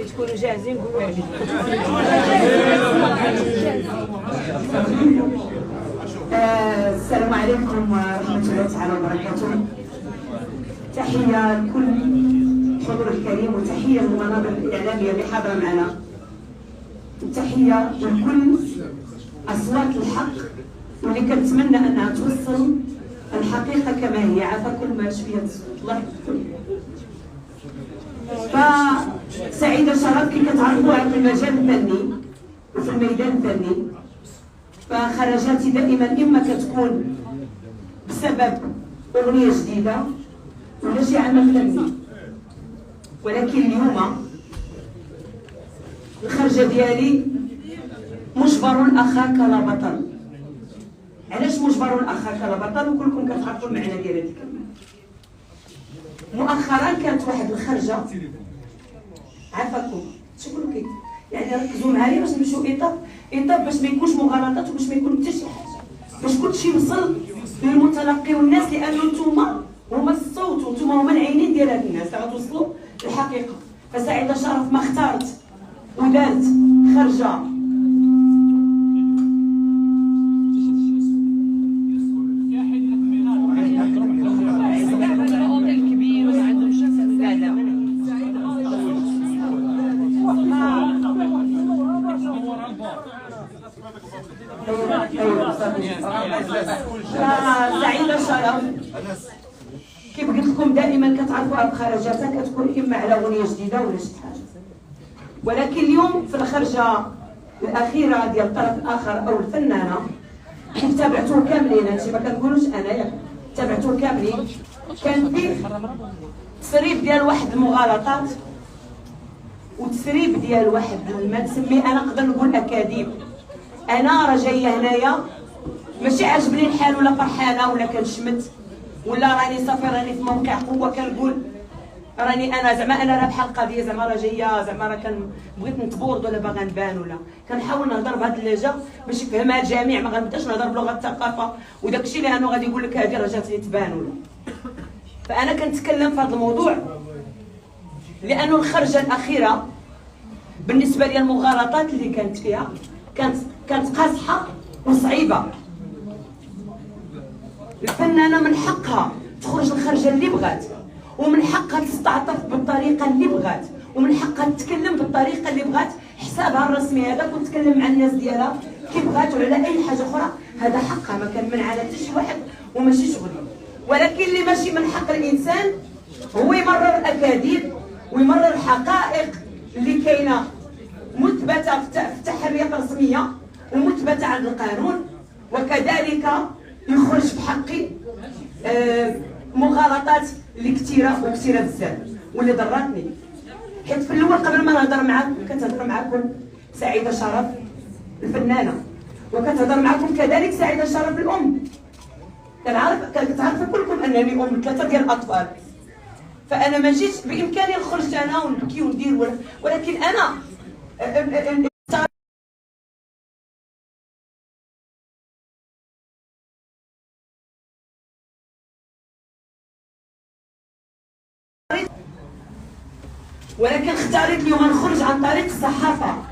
تكونوا جاهزين قولوا لي. السلام عليكم ورحمة الله تعالى وبركاته. تحية لكل الحضور الكريم وتحية للمنابر الإعلامية اللي حاضرة معنا، وتحية لكل أصوات الحق واللي كنتمنى أنها توصل الحقيقة كما هي. عافا كل ما شفيت الصوت الله يحفظكم. فسعيدة شرف كي كتعرفوها في المجال الفني وفي الميدان الفني، فخرجاتي دائما إما كتكون بسبب أغنية جديدة ولا شي عمل فني، ولكن اليوم الخرجة ديالي مجبر أخاك لا بطل. علاش مجبر أخاك لا بطل؟ وكلكم كتعرفوا المعنى ديال هذه الكلمة. مؤخرا كانت واحد الخرجة عافاكم شكون كي يعني ركزوا معايا باش نمشيو ايطاب باش ما يكونش مغالطات وباش ما يكون حتى شي حاجه، باش كلشي يوصل للمتلقي والناس، لانه نتوما هما الصوت ونتوما هما العينين ديال هاد الناس اللي غتوصلوا للحقيقه. فسعيدة شرف ما اختارت ودارت خرجه سعيدة شرف كيف قلت لكم دائما كتعرفوها بخرجاتها كتكون اما على اغنيه جديده ولا شي حاجه، ولكن اليوم في الخرجه الاخيره ديال الطرف الاخر او الفنانه كيف تابعتوه كاملين، هادشي ما كنقولوش انا ياك تابعتوه كاملين، كان فيه تسريب ديال واحد المغالطات وتسريب ديال واحد ما تسميه انا نقدر نقول اكاذيب. انا راه جايه هنايا ماشي عاجبني الحال ولا فرحانه ولا كنشمت ولا راني صافي راني في موقع قوه كنقول راني انا زعما انا رابحه القضيه، زعما راه جايه زعما راه بغيت نتبورد ولا باغا نبان ولا كنحاول نهضر بهذه اللهجه باش يفهمها الجميع، ما غنبداش نهضر بلغه الثقافه وداك الشيء لانه غادي يقول لك هذه راه جات لي تبان ولا. فانا كنتكلم في هذا الموضوع لانه الخرجه الاخيره بالنسبه لي المغالطات اللي كانت فيها كانت قاصحه وصعيبه. الفنانه من حقها تخرج الخرجه اللي بغات، ومن حقها تستعطف بالطريقه اللي بغات، ومن حقها تتكلم بالطريقه اللي بغات، حسابها الرسمي هذاك وتتكلم مع الناس ديالها كيف بغات وعلى اي حاجه اخرى، هذا حقها ما كنمنع على حتى شي واحد وماشي شغلي. ولكن اللي ماشي من حق الانسان هو يمرر اكاذيب ويمرر حقائق اللي كاينه مثبته في تحريات رسميه ومثبته عند القانون، وكذلك يخرج في حقي مغالطات اللي كثيره وكثيره بزاف واللي ضرتني. حيت في الاول قبل ما نهضر معاكم كتهضر معاكم سعيدة شرف الفنانه، وكتهضر معاكم كذلك سعيدة شرف الام. كتعرفوا كلكم انني ام 3 ديال الاطفال، فانا ما جيتش بامكاني نخرج انا ونبكي وندير ولكن انا ولكن اختاريت اليوم نخرج عن طريق الصحافه،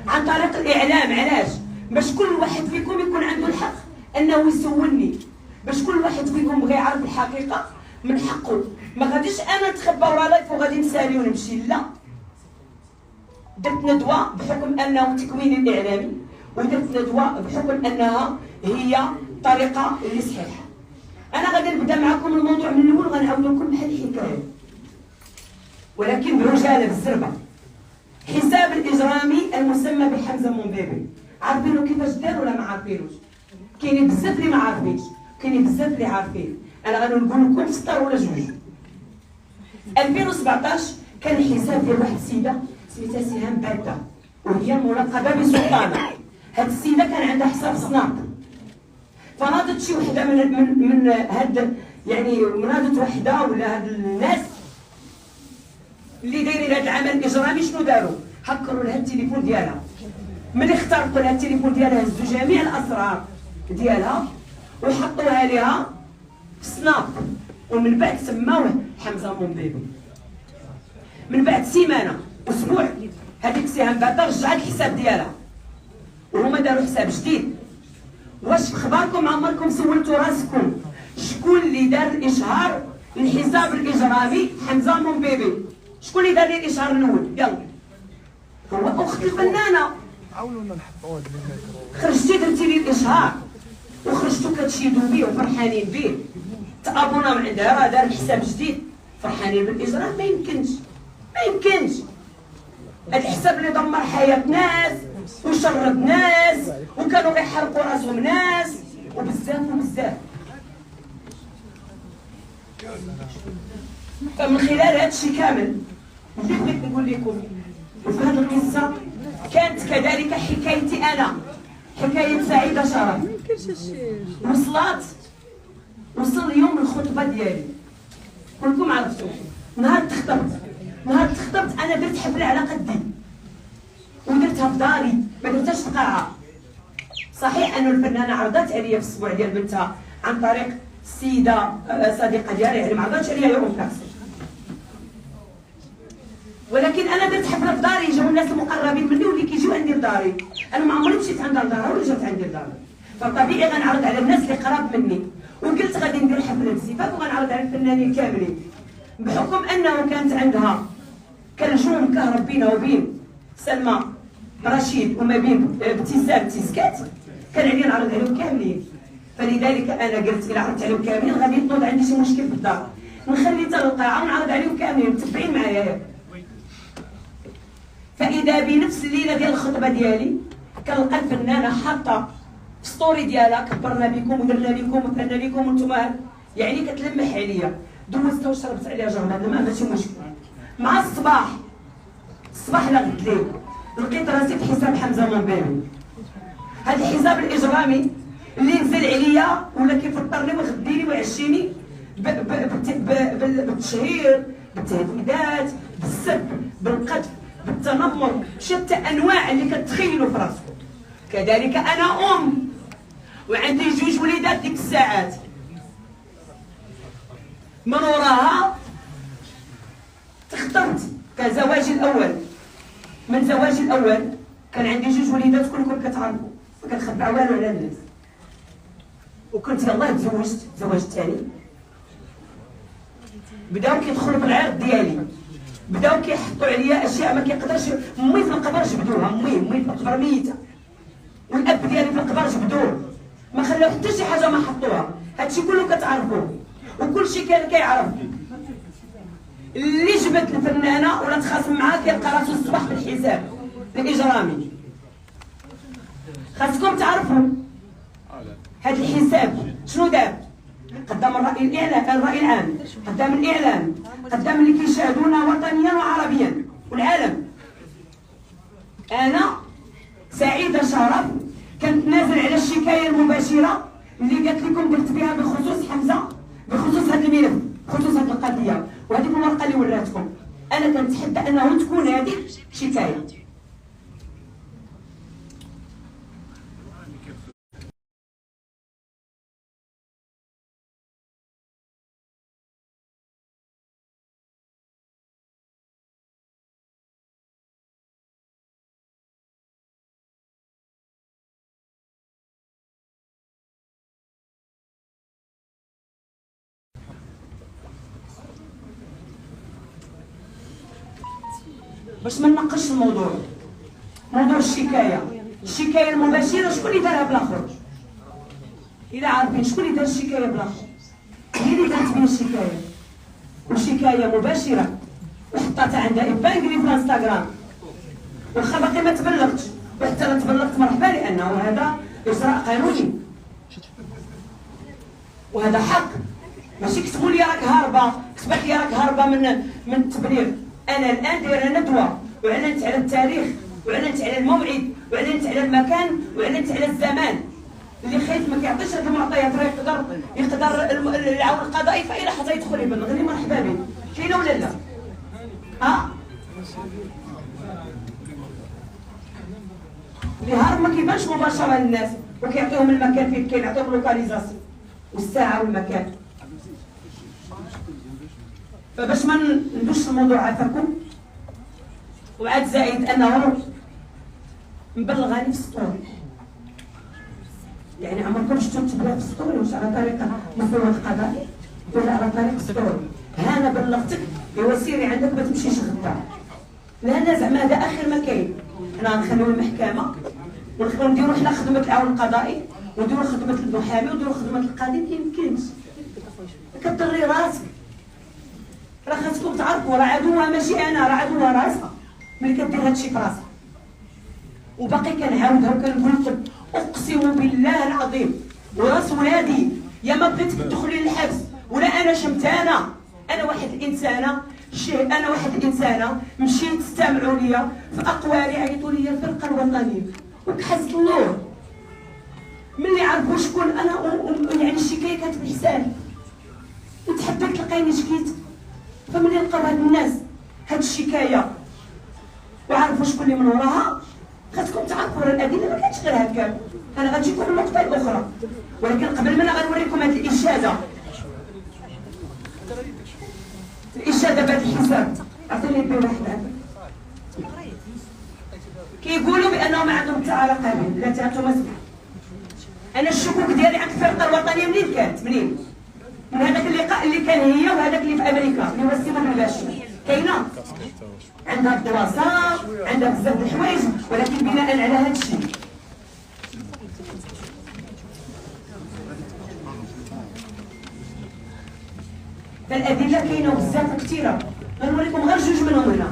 عن طريق الاعلام. علاش؟ باش كل واحد فيكم يكون عنده الحق انه يسولني، باش كل واحد فيكم بغى يعرف الحقيقه من حقه. ما غاديش انا نتخبى ورا لايف وغادي نسالي ونمشي، لا. درت ندوه بحكم انه تكوين اعلامي، ودرت ندوه بحكم انها هي طريقه اللي صحيحه. انا غادي نبدا معكم الموضوع من الاول وغنعاود لكم بحال الحكايه، ولكن برجاله بالزربه. حساب الاجرامي المسمى بحمزه مومبيبي عارفينه كيفاش دار ولا ما عارفينوش؟ كاينين بزاف اللي ما عارفينش، كاينين بزاف اللي عارفين. انا غادي نقول لكم سطر ولا جوج. 2017 كان الحساب ديال واحد السيده سميتها سهام باده، وهي الملقبه بسلطانه. هاد السيده كان عندها حساب سناب، فناضت شي وحده من هاد يعني ناضت وحده ولا هاد الناس اللي دايرين هذا العمل الاجرامي. شنو داروا؟ هكروا لها التليفون ديالها. ملي اخترقوا لها التليفون ديالها هزوا جميع الاسرار ديالها وحطوها لها في سناب. ومن بعد سماوه حمزه مومبيبي. من بعد سيمانه اسبوع هذيك سهام بعدا رجعت الحساب ديالها وهما داروا حساب جديد. واش في خباركم عمركم سولتوا راسكم شكون اللي دار الاشهار الحساب الاجرامي حمزه مومبيبي؟ شكون اللي دار لي الاشهار الاول؟ يلا هو اخت الفنانه. عاونونا نحطوا هاد خرجتي درتي لي الاشهار وخرجتوا كتشيدوا بيه وفرحانين بيه، تابونا من عندها راه دار حساب جديد فرحانين بالاجرام. ما يمكنش ما يمكنش. هاد الحساب اللي دمر حياه ناس وشرد ناس وكانوا غيحرقوا راسهم ناس وبزاف وبزاف. فمن خلال هذا الشيء كامل اللي بغيت نقول لكم وفي هذه القصه كانت كذلك حكايتي انا، حكايه سعيده شرف. وصل اليوم الخطبه ديالي كلكم عرفتوا. نهار تخطبت انا درت حفله على قدي ودرتها في داري، ما درتهاش في قاعه. صحيح انه الفنانه عرضت عليا في الاسبوع ديال بنتها عن طريق السيده صديقه ديالي، يعني ما عرضتش عليا يوم كاسي، ولكن انا درت حفله في داري. جاو الناس المقربين مني واللي كيجيو عندي لداري، انا ما عمري مشيت عندها لدارها ولا جات عندي لداري، فطبيعي غنعرض على الناس اللي قراب مني. وقلت غادي ندير حفله بزفاف وغنعرض على الفنانين كاملين، بحكم انه كانت عندها كالجوم كهرب بينها وبين سلمى رشيد وما بين ابتسام تيسكات، كان عليا نعرض عليهم كاملين. فلذلك انا قلت الى عرضت عليهم كاملين غادي ينوض عندي شي مشكل في الدار، نخلي حتى القاعه ونعرض عليهم كاملين متبعين معايا ياك. فاذا بنفس الليله ديال الخطبه ديالي كنلقى الفنانه حاطه في ستوري ديالها كبرنا بكم ودرنا لكم وفعلنا لكم وانتم يعني كتلمح عليا. دوزتها وشربت عليها جرعه الماء ماشي مشكل. مع الصباح لغد ليل لقيت راسي في حساب حمزه مومبيبي، هذا الحساب الاجرامي اللي نزل عليا ولا كيفطرني ويغديني ويعشيني بالتشهير، بالتهديدات، بالسب، بالقذف، بالتنمر، شتى انواع اللي كتخيلوا في راسكم. كذلك انا ام وعندي 2 وليدات ديك الساعات. من وراها تخطبت كزواجي الاول. من زواجي الاول كان عندي 2 وليدات كلكم كتعرفوا، ما كنخبع والو على الناس. وكنت يلاه تزوجت الزواج الثاني، بداو كيدخلوا في العرض ديالي، بداو كيحطوا عليا اشياء ما كيقدرش. امي في القبر جبدوها، امي في القبر ميته، والاب ديالي في القبر جبدوه، ما خلاو حتى شي حاجه ما حطوها. هادشي كله كتعرفوه وكلشي كان كيعرف. اللي جبت الفنانه ولا تخاصم معاها كيلقى راسو الصباح بالحساب الاجرامي. خاصكم تعرفوا هذا الحساب شنو دار قدام الرأي العام، قدام الاعلام، قدام اللي كيشاهدونا وطنيا وعربيا والعالم. انا سعيده شرف كنت نازل على الشكايه المباشره اللي قالت لكم درت بها بخصوص حمزه، بخصوص هذا الملف، بخصوص هذه القضيه. وهذيك الورقه اللي وراتكم انا كنتحدى انه تكون هذه شكايه. باش ما نناقش الموضوع، موضوع الشكايه المباشره. شكون اللي دارها بالاخر؟ الا عارفين شكون اللي دار الشكايه بالاخر؟ هي اللي دارت بين الشكايه، وشكايه مباشره وحطاتها عندها ايبانكلي في الانستغرام. واخا باقي ما تبلغتش، وحتى لا تبلغت مرحبا، لانه هذا اجراء قانوني وهذا حق. ماشي كتبوا لي راك هاربه، كتبت لي راك هاربه من التبليغ. انا الان دايره ندوه واعلنت على التاريخ واعلنت على الموعد واعلنت على المكان واعلنت على الزمان. اللي خايف ما كيعطيش هذه المعطيات راه يقدر العون القضائي في اي لحظه يدخل يبلغ لي مرحبا به. كاينه ولا لا؟ اللي هارب ما كيبانش مباشره للناس وكيعطيهم المكان فين كاين، يعطيهم لوكاليزاسيون والساعه والمكان. فباش ما ندوش الموضوع عافاكم، وعاد زائد انه مبلغاني في السطوري، يعني عمركم شفتوا تبلغ في السطوري واش على طريقه مفوض قضائي ولا على طريق السطوري؟ ها انا بلغتك ايوا سيري عندك ما تمشيش غدا، لان زعما هذا اخر ما كاين. حنا غنخليو المحكمه ونخليو نديرو حنا خدمه العون القضائي ونديرو خدمه المحامي ونديرو خدمه القاضي. ميمكنش كضري راسك، راه خاصكم تعرفوا راه عدوها ماشي انا، راه عدوها راسها ملي كدير هادشي في راسها. وباقي كنعاودها وكنقول لكم اقسم بالله العظيم وراس ولادي يا ما بغيتك تدخلي للحبس ولا انا شمتانه. انا واحد الانسانه انا واحد الانسانه مشيت استمعوا ليا في اقوالي، عيطوا لي الفرقه الوطنيه وكحزت النور ملي عرفوا شكون انا. يعني الشكايه كانت بحسابي وتحديت لقيني شكيت. فملي لقاو هاد الناس هاد الشكايه وعرفوا شكون اللي من وراها، خاصكم تعرفوا راه الادله ما كانتش غير هكا. انا غنجيكم في النقطه الاخرى، ولكن قبل ما انا غنوريكم هاد الاشاده بهذا الحساب. عطيني بيه واحد عافاك. كيقولوا بانهم عندهم حتى علاقه به، لا تعرفوا مسمح. انا الشكوك ديالي عند الفرقه الوطنيه منين كانت؟ منين؟ من هذاك اللقاء اللي كان هي وهذاك اللي في امريكا اللي هو السيمون الباشا. كاينه عندها الدراسه، عندها بزاف د الحوايج، ولكن بناء على هذا الشيء فالادله كاينه بزاف كثيره. غنوريكم غير جوج منهم هنا.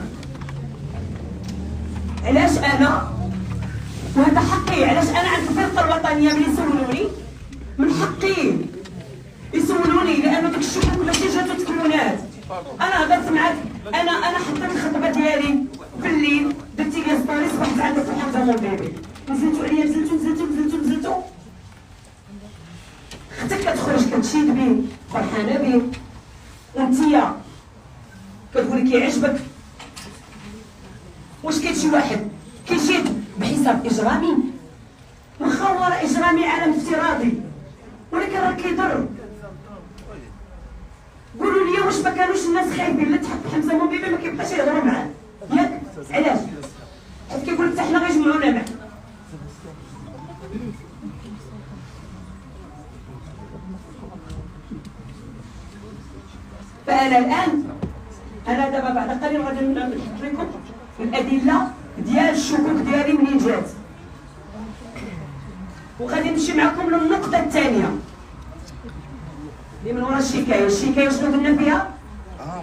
علاش انا وهذا حقي، علاش انا عند الفرقه الوطنيه ملي يسولوني من حقي يسولوني، لانه داك الشكوك ماشي جاتو تكونات. انا هضرت معاك، انا حطيت الخطبه ديالي في الليل، درتي لي ستوري صبحت عندك في حمزه مول بيبي، نزلتوا عليا نزلتوا اختك كتخرج كتشيد بيه فرحانه بيه، وانتيا كتقولي كيعجبك. واش كاين شي واحد كيشيد بحساب اجرامي؟ واخا هو راه اجرامي عالم افتراضي، ولكن راه كيضر. قولوا لي واش ما كانوش الناس خايبين لا تحط حمزه موبيبي ما كيبقاش يهضروا معاه؟ ياك علاش؟ حيت كيقول لك حتى حنا غيجمعونا معاه. فانا الان دابا بعد قليل غادي نحط لكم الادله ديال الشكوك ديالي منين جات، وغادي نمشي معكم للنقطه الثانيه اللي من وراء الشكايه. الشكايه شنو قلنا فيها؟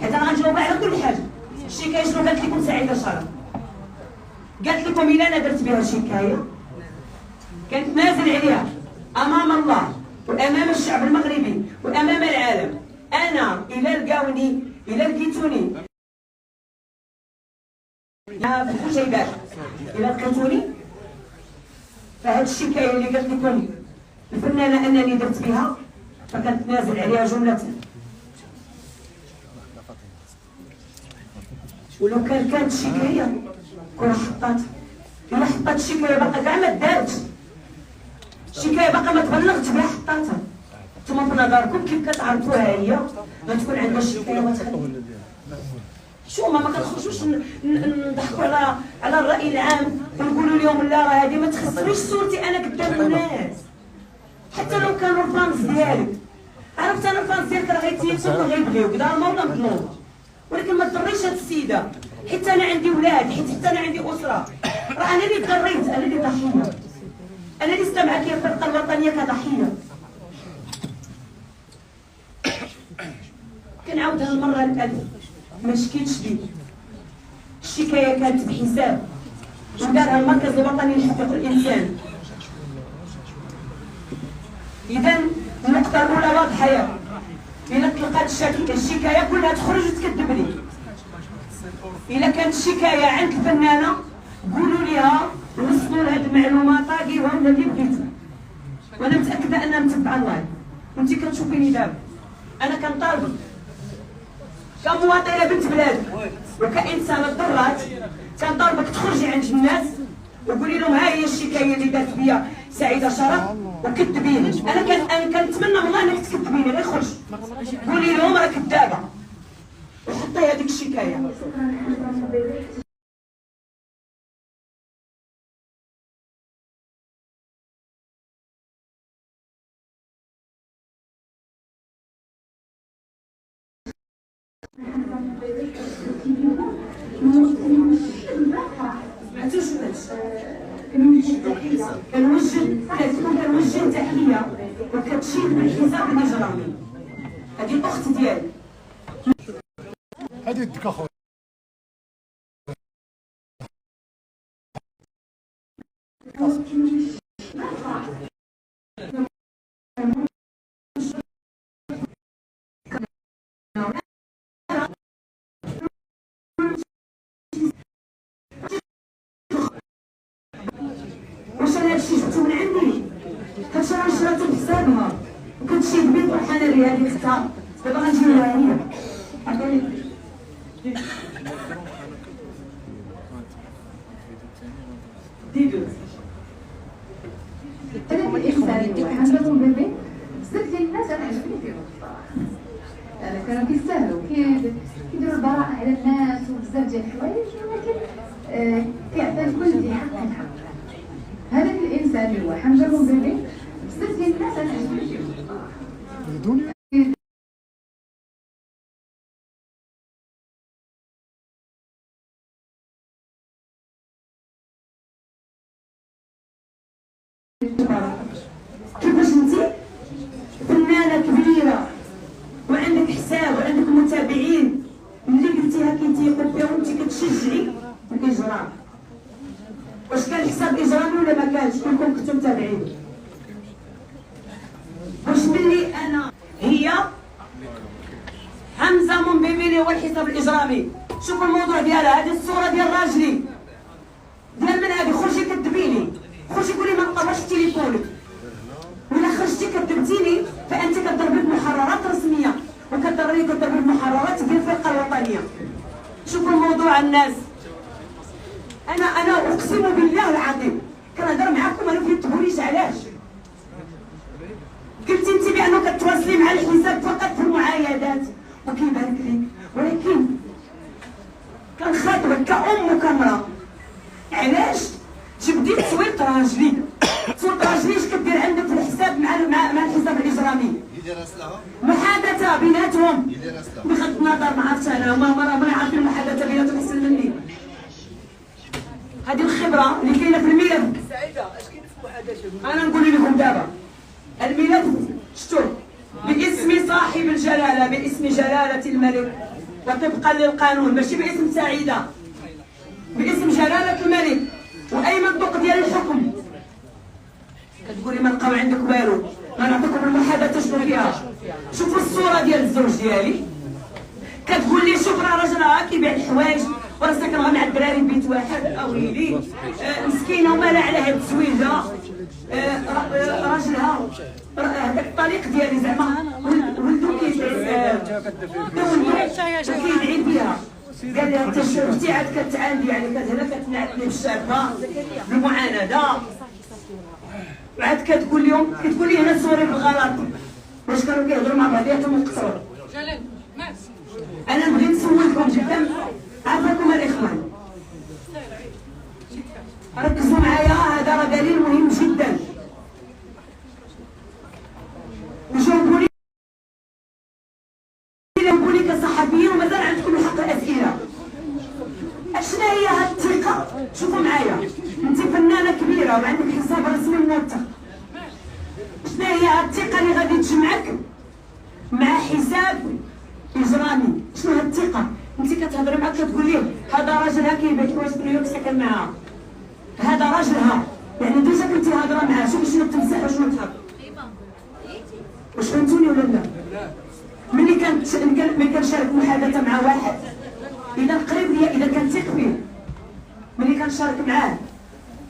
حيت انا غنجاوب على كل حاجه. الشكايه شنو قالت لكم سعيده شرف؟ قالت لكم الا انا درت بها شكايه كانت نازل عليها امام الله وامام الشعب المغربي وامام العالم. انا الا لقاوني الا لقيتوني يا بوجيبات الا لقيتوني فهاد الشكايه اللي قالت لكم الفنانه انني درت بها فكانت نازل عليها جمله. ولو كانت شكايه كون حطات، الا حطات الشكايه باقا كاع ما دارتش الشكايه باقا ما تبلغتش بها حطاتها. نتوما في نظركم كيف كتعرفوها هي غتكون عندها الشكايه وتخلي شو ما كنخرجوش نضحكوا على الراي العام ونقولوا لهم لا راه هذه ما تخصنيش صورتي انا قدام الناس. حتى لو كانوا الفانس ديالك، عرفت انا الفانس ديالك راه غيتيسوك وغيبغيوك دار الموضوع مظلوم، ولكن ما تضريش هاد السيده. حيت انا عندي ولاد، حتى انا عندي اسره، راه انا اللي تضريت، انا اللي ضحيه، انا اللي استمعت لي الفرقه الوطنيه كضحيه. كنعاودها المره الالف ما شكيتش بيه. الشكايه كانت بحساب ودارها المركز الوطني لحقوق الانسان. اذا النقطه الاولى واضحه ياك، الا تلقات الشكايه كلها تخرج وتكذب لي. الا كانت الشكايه عند الفنانه قولوا ليها وصلوا لها هذه المعلومه طاقيوها ولا اللي بغيتو، وانا متاكده انها متبعه اللايف وانت كتشوفيني دابا. انا كنطالبك كمواطنه بنت بلاد وكانسانه ضرات، كنطالبك تخرجي عند الناس وقولي لهم ها هي الشكايه اللي دارت بيا سعيده شرف وكذبيني. انا كنتمنى والله انك تكذبيني، غير خرج قولي لهم راه كذابه الشكايه. كنوجه تحيه وكتشيد بالحساب الاجرامي. هذه الاخت ديالي. هذه يدك اخويا. واش انا هادشي جبتو من عندي؟ هادشي راه شراتو بحسابها وكتشيد بيض وحناري هذه اختها. دابا غنجيبها هي. الطريق الإنساني وحنجروا بيبي بزاف ديال الناس أنا عجبني فيهم الصراحة. يعني كانوا كيستاهلوا كيديروا البراءة على الناس وبزاف ديال الحوايج، ولكن كيعطي لكل ذي حق حق. هذاك الإنساني هو حنجروا بيبي بزاف ديال الناس أنا عجبني فيهم الصراحة. كيفاش انت فنانه كبيره وعندك حساب وعندك متابعين اللي قلتيها كيتيقوا فيها وانت كتشجعي الاجرام، واش كان حساب اجرامي ولا ما كانش؟ كلكم كنتم متابعين. واش ملي انا هي حمزه منبيبيلي هو الحساب الاجرامي؟ شوفوا الموضوع ديالها، هذه الصوره ديال راجلي ديال من هذه، خرجي كذبيني، خرجي قولي ما نقراش تليفونك، ولا خرجتي كذبتيني فانت كتضربي بمحررات رسميه وكتضربي بمحررات ديال الفرقه الوطنيه. شوفوا الموضوع الناس، انا اقسم بالله العظيم كنهضر معاكم انا ما تقوليش علاش. قلتي انت بانه كتواصلي مع الحساب فقط في المعايدات وكيبارك لك، ولكن كنخاطبك كأم وكامرأة، علاش جبدي تصويت راجلي؟ تصويت راجلي اش كدير عندك في الحساب مع الحساب الاجرامي؟ محادثه بيناتهم بغض النظر ما عرفتش انا، ما عارفين المحادثه بيناتهم احسن مني. هذه الخبره اللي كاينه في الملف. سعيده اش كاين في المحادثه؟ انا نقول لكم دابا الملف شفتوه باسم صاحب الجلاله، باسم جلاله الملك وطبقا للقانون، ماشي باسم سعيده، باسم جلاله الملك واي منطق ديال الحكم. كتقولي ما لقاو عندك والو، غنعطيكم المحادثه شنو فيها. شوفوا الصوره ديال الزوج ديالي، كتقول لي شوف راه راجلها كيبيع الحوايج وراه ساكن مع الدراري في بيت واحد. اويلي مسكينه ومالها على هاد التزويجه. راجلها هذاك الطليق ديالي زعما ولدو كيدعي فيها، قال لها انت شفتي عاد كتعاندي، يعني كتهنا كتنعتني بالشابه بالمعانده، وعاد كتقول لي هنا صوري بالغلط. واش كانوا كيهضروا مع بعضياتهم وقصروا؟ انا نبغي نسولكم جدا، عافاكم الاخوان ركزوا معايا، هذا راه دليل مهم جدا. وجاوبوني كصحفيين ومازال عندكم الحق الاسئله. اشنا هي هاد الثقه؟ شوفوا معايا، انت فنانه كبيره وعندك حساب رسمي موثق، شنا هي هاد الثقه اللي غادي تجمعك مع حساب اجرامي؟ شنو هاد الثقه؟ انت كتهضري معاك كتقول ليه هذا راجلها كيبيع حوايج في نيويورك ساكن معاها، هذا راجلها، يعني ديجا كنتي هاضره معاه. شوفي شنو بتمسح وشنو تحط. واش فهمتوني ولا لا؟ ملي كنشارك محادثه مع واحد اذا قريب ليا، اذا كنثق فيه، ملي كنشارك معاه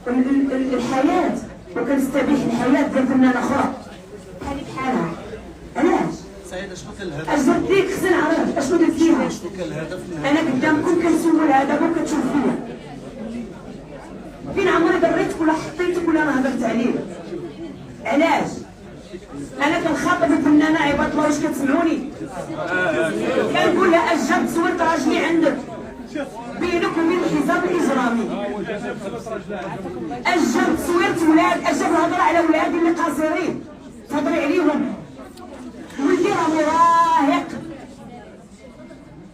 الحياه وكنستبيح الحياه ديال فنانه اخرى بحالي بحالها، علاش؟ سعيده شنو كان الهدف؟ اجبرت ليك خصني نعرف اشنو درت فيها. شنو كان الهدف؟ انا قدامكم كنسول هذا وكتشوف فيا، فين عمري دريتك ولا حطيتك ولا انا هضرت عليه؟ علاش؟ انا كنخاطب الفنانه عباد الله، واش كتسمعوني؟ كنقول لها اجا تصويت راجلي عند بينك وبين الحزب الاجرامي. اجل تصوير ولاد، اجل الهضره على ولادي اللي قاصرين تهضري عليهم. ولدي راه مراهق،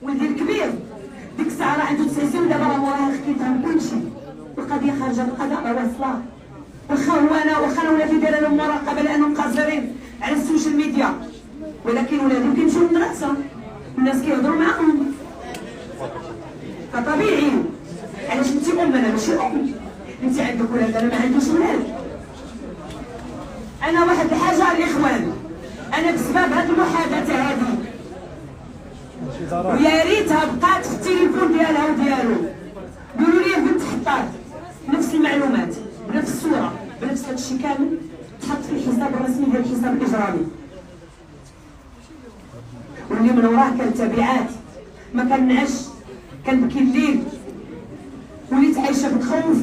ولدي الكبير ديك الساعه راه عنده 9 سنين ودابا راه مراهق كيفهم كلشي. القضيه خارجه من القضاء راه واصله. واخا انا ولادي دايره لهم مراقبه لانهم قاصرين على السوشيال ميديا، ولكن ولادهم كيمشيو للمدرسه الناس كيهضروا معاهم فطبيعي. علاش انت ام انا ماشي ام؟ انت عندك ولاد انا ما عنديش ولاد. انا واحد الحاجه الاخوان، انا بسبب هذه المحادثه هذه ويا ريتها بقات في التليفون ديالها وديالو. قولوا لي بنت حطات نفس المعلومات بنفس الصوره بنفس هذا الشيء كامل تحط في الحساب الرسمي ديال الحساب الاجرامي، واللي من وراه كان تبعات. ما كنعش، كنبكي الليل، وليت عايشه بتخوف،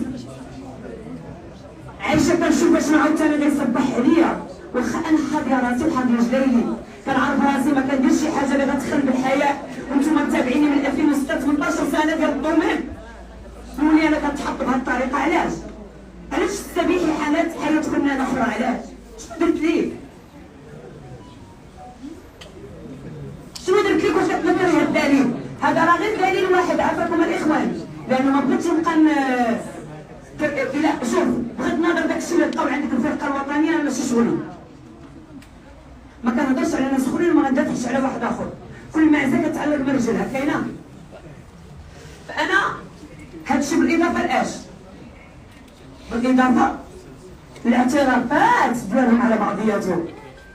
عايشه كنشوف باش نعاود ثاني غيصبح عليا. واخا انا حاضيه راسي وحاضيه رجليلي، كنعرف راسي ما كنديرش شي حاجه اللي غتخرب الحياه. وانتم متابعيني من 2006 18 سنه ديال الدومين، قولوا لي انا كنتحط بهذه الطريقه علاش؟ علاش تستبيحي حياه فنانه اخرى؟ علاش؟ شنو درت ليك؟ شنو درت لك واش كتنكري هذا الدليل؟ هذا راه غير دليل واحد عافاكم الاخوان، لانه ما بغيتش نبقى لا شوف بغض النظر داكشي اللي لقاو عندك الفرقه الوطنيه انا ماشي شغلي. ما كنهضرش على ناس اخرين وما غندافعش على واحد اخر، كل معزه كتعلق من رجلها كاينه. فانا هادشي بالاضافه لاش؟ بالاضافه الاعترافات ديالهم على بعضياتهم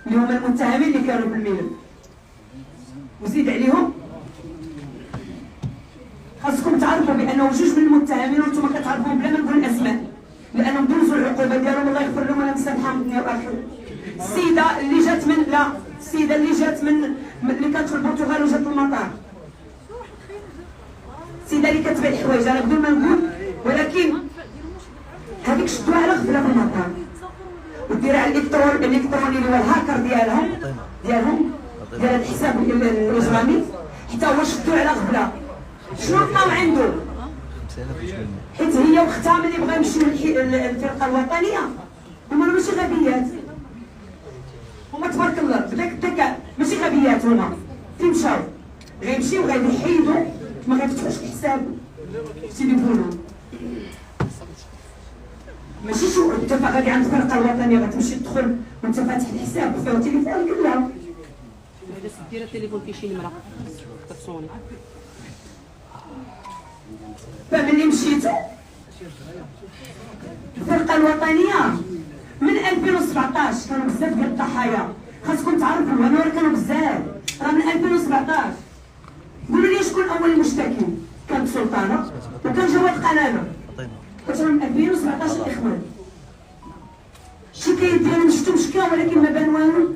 اللي هما المتهمين اللي كانوا في الميلاد، وزيد عليهم خاصكم تعرفوا بانه جوج من المتهمين وانتم كتعرفوهم بلا ما نقول الاسماء لانهم دوزوا العقوبه ديالهم الله يغفر لهم وانا مسامحهم الدنيا والاخره. السيده اللي جات من السيده اللي جات من اللي كانت في البرتغال وجات للمطار، السيده اللي كتبيع الحوايج انا بدون ما نقول، ولكن هذيك شدوها على غفله في المطار وديرها على الالكتروني اللي هو الهاكر ديالهم ديال الحساب الاجرامي، حتى هو شدوه على غفله. شنو لقاو عنده؟ حيت هي واختها ملي بغا يمشيو للفرقه الوطنيه هما ماشي غبيات، هما تبارك الله بداك الذكاء ماشي غبيات، هما فين مشاو غيمشيو غيحيدوا ما غيفتحوش الحساب في تليفونهم. ماشي شو انت غادي عند الفرقه الوطنيه غتمشي تدخل وانت فاتح الحساب فيه تليفونك لا دير التليفون فيه شي نمره كتصوني. فملي مشيتو الفرقه الوطنيه من 2017 كانوا بزاف ديال الضحايا، خاصكم تعرفوا هنا كانوا بزاف، راه من 2017. قولوا لي شكون اول المشتكي؟ كانت سلطانه وكان جواد قنانه، كنت من 2017 الاخوان. الشكايات ديالهم شفتو مشكله ولكن ما بان والو،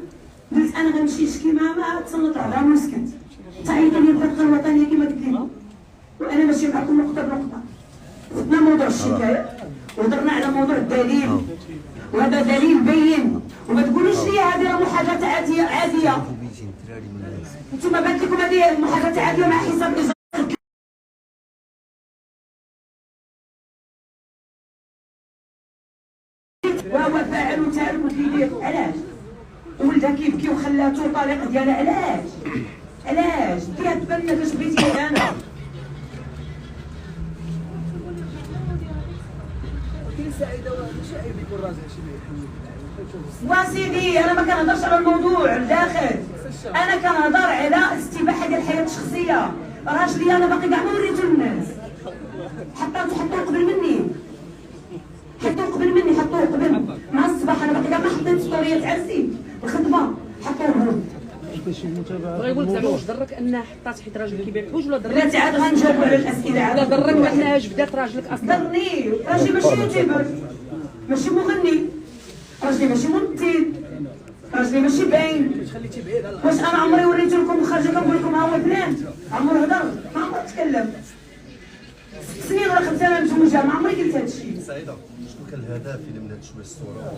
قلت انا غنمشي نشكي معاه ما تصنت على ونسكت. تعيط لي الفرقه الوطنيه كما قلت لكم وانا ماشي معكم نقطه بنقطه. فتنا موضوع الشكايه وهضرنا على موضوع الدليل، وهذا دليل بين، وما تقولوش لي هذه راه محادثه عاديه. انتم بانت لكم هذه محادثه عاديه مع حساب اجرامي. وهو فاعل وتارك وكيدير، علاش؟ ولدها كيبكي وخلاتو الطريق ديالها، علاش؟ ديها تبنى باش بغيتي انا. وسيدي انا ما كنهضرش على الموضوع الداخل، انا كنهضر على استباحه ديال الحياه الشخصيه. راجلي انا باقي كاع ما وريتو للناس، حطوه قبل مني، حطوه مع الصباح. انا باقي كاع ما حطيت ستوريات عرسي الخطبه، حطوه. بغا يقول لك زعما واش ضرك انها حطات حيت راجل كيبيع الحوايج ولا ضرك؟ بلاتي عاد غنجاوبوا على الاسئله عاد. ولا ضرك انها جبدات راجلك اصلا؟ ضرني، راجلي ماشي يوتيوبر، ماشي مغني، راجلي ماشي ممثل، راجلي ماشي باين. واش انا عمري وريت لكم خارجه كنقول لكم ها هو فلان؟ عمرو هضر؟ ما عمرو تكلم. 6 سنين ولا 5 سنين متزوجه ما عمري قلت هذا الشيء. سعيده شنو كان الهدف اللي من هاد شويه الصوره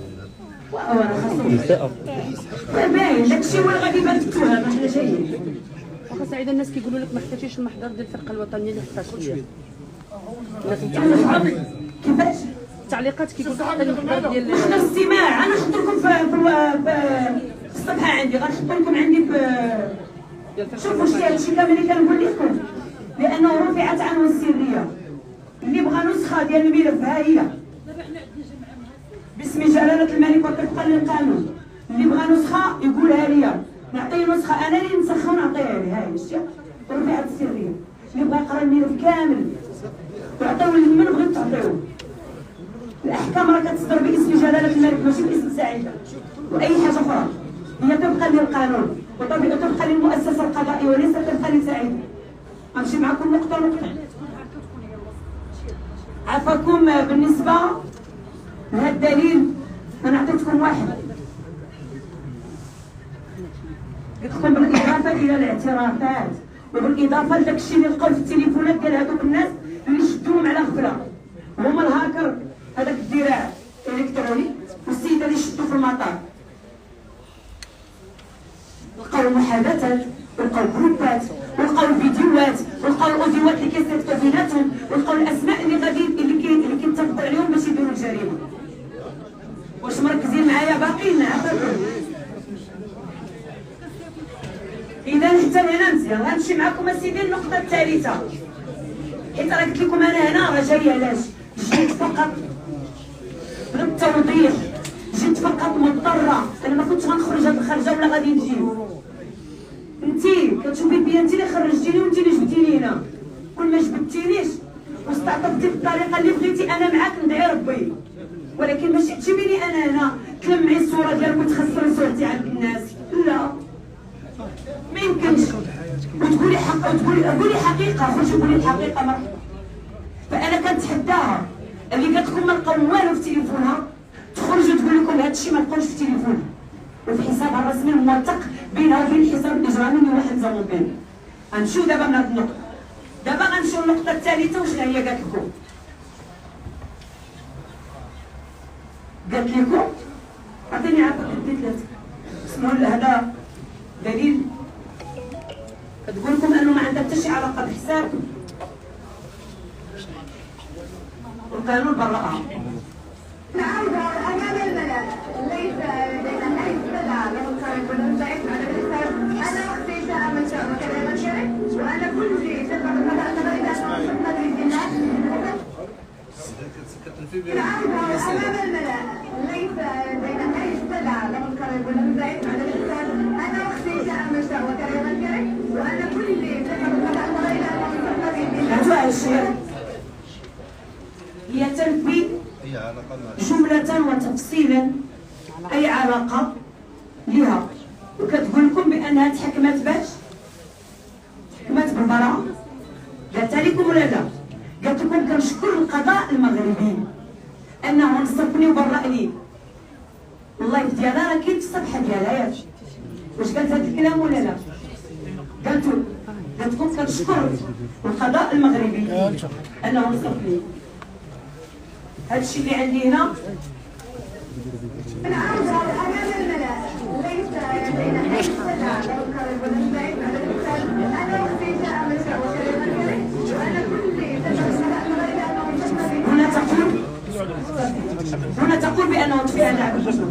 وانا خاصو باين داكشي هو اللي غادي يبان في التهم. حنا جايين واخا سعيده الناس كيقولوا لك ما حتاجيش المحضر ديال الفرقه الوطنيه اللي حطات كيفاش التعليقات كيقول لك حتى المحضر ديال نحضر استماع. انا نحط لكم في الصفحه عندي، غنحط لكم عندي في شوفوا هادشي كامل اللي كنقول لكم، لانه رفعت عنه السريه. اللي بغى نسخه ديال الملف ها هي باسم جلاله الملك وطبقا للقانون. اللي بغى نسخه يقولها لي، نعطيه نسخه انا اللي نسخها ونعطيها ليه. هاي شتي رفعت السريه. اللي بغى يقرا الملف كامل تعطيوه لمن بغيت تعطيوه. الاحكام راه كتصدر باسم جلاله الملك ماشي باسم سعيده واي حاجه اخرى، هي طبقا للقانون وطبقا للمؤسسه القضائيه وليس طبقا لسعيده. غنمشي معكم نقطه نقطه. عفاكم بالنسبه لهذا الدليل، انا عطيتكم واحد قلت لكم بالاضافه الى الاعترافات وبالاضافه لداك الشيء اللي لقاو في التليفونات ديال هذوك الناس اللي شدوهم على غفله، هما الهاكر هذاك الذراع الالكتروني والسيده اللي شدوا في المطار. لقاو محادثات ولقاو جروبات ولقاو فيديوهات ولقاو الاوديوات اللي كيصيفطوا بيناتهم ولقاو الاسماء اللي غادي اللي كيتفقوا عليهم باش يديروا الجريمه. واش مركزين معايا باقيين؟ عفاكم. اذا حتى هنا مزيان. غنمشي معكم اسيدي النقطه الثالثه، حيت راه قلت لكم انا هنا راه جايه علاش؟ جيت فقط للتوضيح، جيت فقط مضطره. انا ما كنتش غنخرج هاد الخرجه ولا غادي نجي. انتي كتشوفي بيا انتي اللي خرجتيني وانتي اللي جبتيني هنا. كل ما جبتينيش واستعطفتي بالطريقه اللي بغيتي انا معاك ندعي ربي، ولكن ماشي تجيبيني انا هنا تلمعي الصوره ديالك وتخسري صورتي عند الناس. لا ما يمكنش. وتقولي حق قولي حقيقه، خرجي قولي الحقيقه مرحبا. فانا كنتحداها اللي قالت لكم ما لقاو والو في تليفونها تخرج وتقول لكم هذا الشيء ما لقاوش في تليفونها وفي حسابها الرسمي الموثق بينها وبين الحساب الاجرامي اللي واحد زعما بينه. غنمشيو دابا من هذه النقطه. دابا غنمشيو للنقطه الثالثه. وشنو هي قالت لكم؟ قالت لكم عطيني عافاك اديت لك اسمعوا هذا دليل تقول لكم انه ما عندها حتى شي علاقه بحساب والقانون برأها. نعم أمام الملأ ليس لدينا أي استدعاء للقائد والمساعد على الحساب. أنا أختي شاء من شاء وكذا من شاء وأنا كل شيء سبق المدى أعتبر إذا أصبحت مدري الناس. نعم أمام الملأ ليس لدينا أي استدعاء للقائد والمساعد على الحساب. أنا أختي شاء من شاء وكذا من شاء وأنا كل شيء سبق المدى أعتبر إذا أصبحت مدري الناس. هي تنفي جملة وتفصيلا أي علاقة لها، وكتقول لكم بأنها تحكمت باش؟ تحكمت بالبراءة. قالتها لكم ولا لا؟ قالت لكم كنشكر القضاء المغربي أنه نصفني وبرأني. اللايف ديالها راه كاين في الصفحة ديالها ياك. واش قالت هذا الكلام ولا لا؟ قالت لكم كنشكر القضاء المغربي أنه نصفني. هذا الشيء اللي عندي هنا أمام الملأ ليس لدينا أي استدعاء للقائد والمساعد على الحساب. أنا أختي شاء من شاء وكذا من كذا وأنا كل شيء سبق المدى أعتبر إذا أنه هنا تقول بأنه فيها لعب الحكم.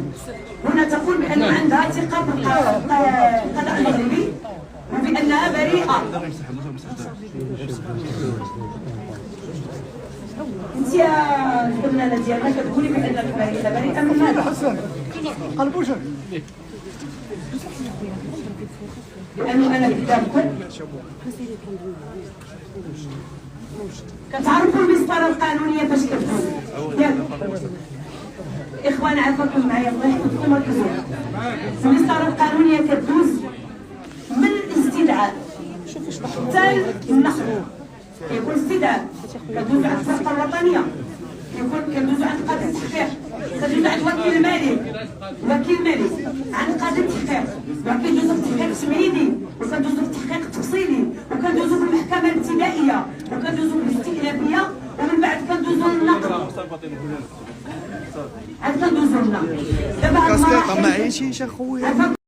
هنا تقول بأنه عندها ثقة بالقضاء المغربي وبأنها بريئة. انت يا الفنانه ديالنا كتقولي بانك بريئه من ماذا؟ قلبوشك لانه انا قدامكم كتعرفوا المسطره القانونيه فاش كتكون ياك اخوان. عافاكم معايا الله يحفظكم وركزوا. المسطره القانونيه كتدوز من الاستدعاء حتى النقل. كيكون استدعاء كدوز عند الفرقه الوطنيه، كندوز عند قاضي التحقيق، كندوز عند وكيل مالي عند قاضي التحقيق، وكندوزو في التحقيق التمهيدي وكندوزو في التحقيق التفصيلي وكندوزو في المحكمه الابتدائيه وكندوزو في الاستئنافيه ومن بعد كندوزو للنقل. عاد كندوزو للنقل. دابا هاد المراحل